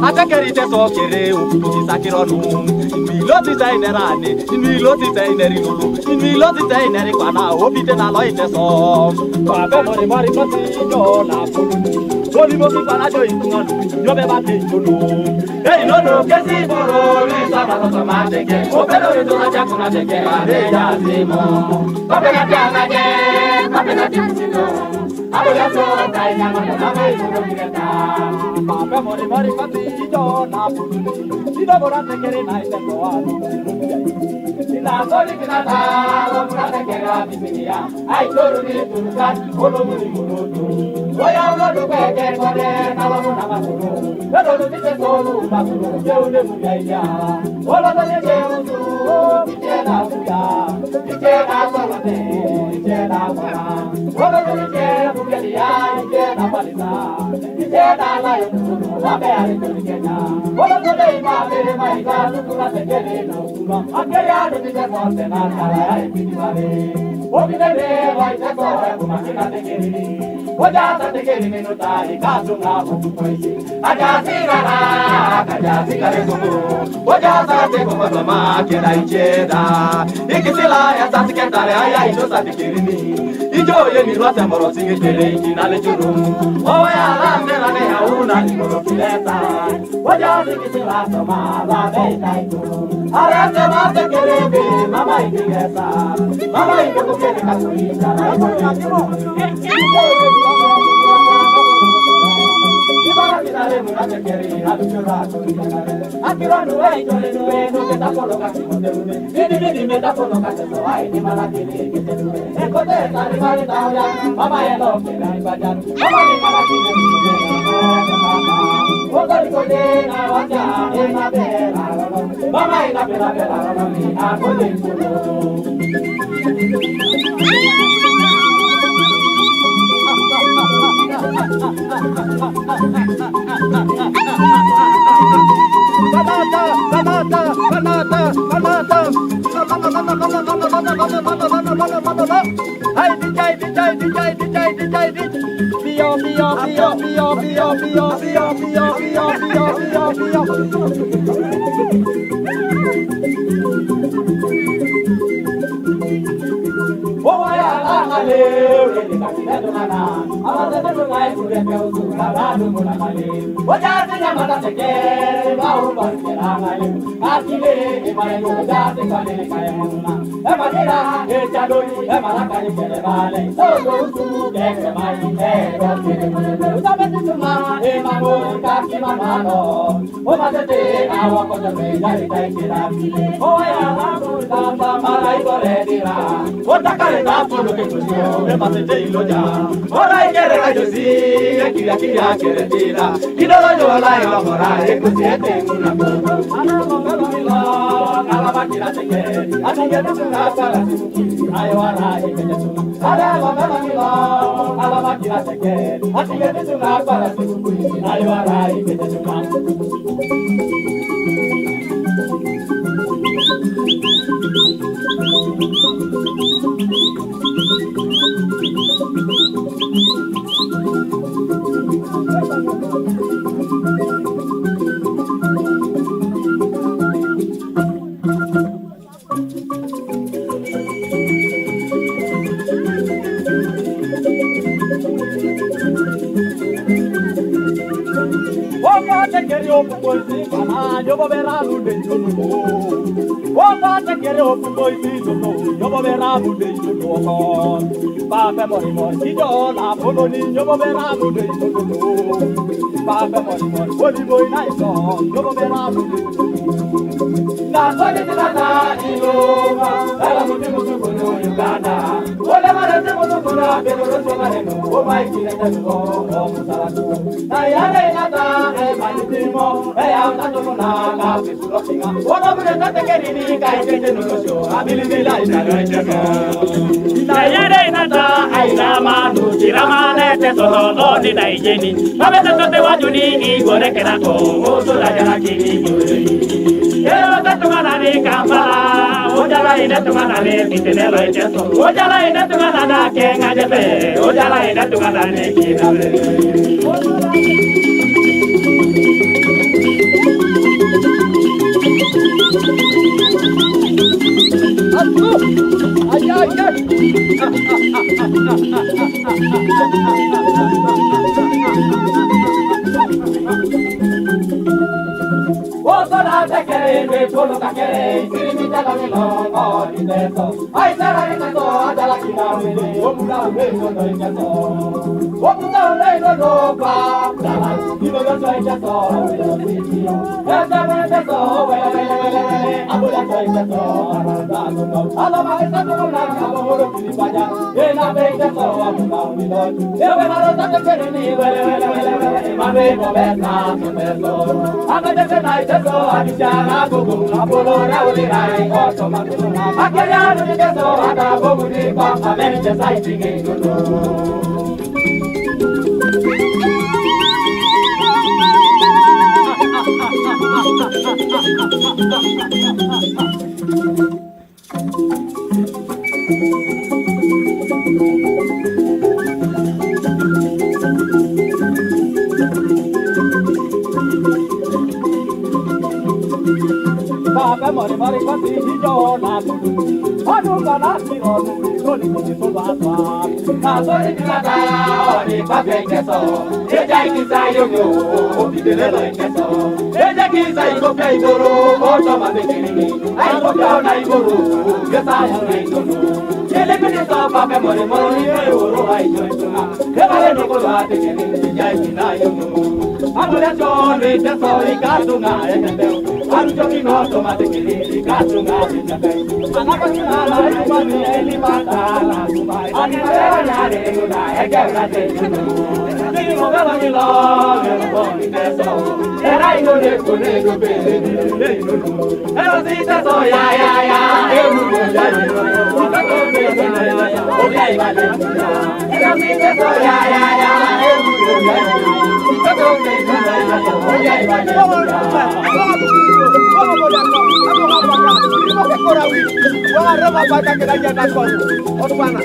Atekerite so kere oputi sakironu miloti tainerani miloti taineri lulu miloti taineri kwana obite na loite so babe mori mori pati jo na pulu boli mo fi kwana jo ikunu yo be ba te jolo hey no no kesi boro ri sama no sama teke obelo ri to na jakuna teke ade ya simo babe na tiana je babe na tiano abo ya so taina ma na mai no kireta babe mori mori pati jo na pulu ida bora te kere na ite to alu ina sori kinata lo bora te kere abisiya ai toru ni turukan olo muri murutu oya ulo do peke kore na lo na masuru elo do tite solu masuru je ule muya ya olo do je uzu tite na muya tite na solate tite na mara olo do je muya ya tite na palita tite na la yo abe ari to kenya olo do le ma be mai ka tu na te kere na ulo akere ado tite forte na kala ai piti mare obi ne vai te ko e kuma kina te kere oja ta te kere no tai ka tu na bu koisi aja sigara kaja sigare gumu oja ta te ko ma ke dai cheda ikisila ya ta te kare aya ijo sa te kere ni ijo ye ni rota moro singe tere na le juru o ya la me la ne hauna ni moro kileta oja ikisila to ma la be tai tu ara te ma te kere be mama ikigesa mama ikoko kere ka tu ita na ko Akironu ai tole no que ta coloca si mo terune ni me ta coloca se so ai ni mala kini que terune e ko te ta ri mari ta ya mama e lo que dai bajan mama ni mala kini o ko de na wa ja e na be la mama e na be la ni a ko de Ora quiere yo sí, kira quiere tira. Y no lo yo la elabora, que siete una cosa. Ala bakira te quiere, así que te una para ti. Ay wala que te suma. Ala bakira te quiere, así que te una para ti. Ay wala que te suma. Yo vou ver a luz dentro do mundo. O pai quer eu com dois filhos, eu vou ver a luz dentro do mundo. Papai morre, eu lá vou no eu vou ver a luz dentro do mundo. Papai morre, vou boi na escola, eu vou ver a luz dentro do mundo. Na noite de Natal, ela não tem muito no Uganda. Olha, mas eu tenho muito pero no se vale no, o mai que le tengo, o musaratu. Na ya le nata, manitimo, anda todo na la pisolosinga. O no me te querini, kai que no lo show, abili de la ina teso. Na ya le nata, ai na manu, tiramane teso, no ni na ijeni. Mabe teso te wajuni, igore kerako, o so la jara kini. Quiero que tu manani Kampala, ojala ina tu manani kitnelo iteso, ojala ina tu manana kenga jebe, ojala ina tu manani kinabe. Ay ay ay. Osana te quere, me solo te quere, si mi te la velo, oh ni teso. Ay sara ni teso, ajala kinabe, o mula me no no teso. O mula me no no pa, dala, ni no yo soy teso, me lo digo. Esta me teso, wele, abuela soy teso, aranda no. Ala ma esta no na cabo lo que vaya, ena me teso, amuna unido. Yo me la te quere ni wele, mame mo besa, me teso. Ama te na teso, abijana gogo, apolo na ulirai, oto matuna. Akaya ni teso, ada gogo ni pa, ameni teso itinge gogo. Papa mori mori pati hijona anu kana sironu koli koli sobatwa na sori tilata oni pape keso eja ikisa yoyo obidele lo keso eja kisa ikopia iboro oto mabekini ai kopia na iboro yesa ya na itono ele pede so papa mori mori oro ai joituna ebale no kolo atekeni eja ikina yoyo amore chone keso ikatunga etendeu Aru joki no tomate kili katunga jate. Anako sinala yumani eli matala kumai. Ani mera yare una egera te. Ni mo bela ni lo me boni teso. Era ino de kone go be ni no. Era si teso ya. E mu ya ya. Ka to be ya ya. O ya ya ya. Era si teso ya. E mu ya ya. Ka to be ya ya. O ya ya ya. Wah, roba baca kita jangan kau. Oh, mana?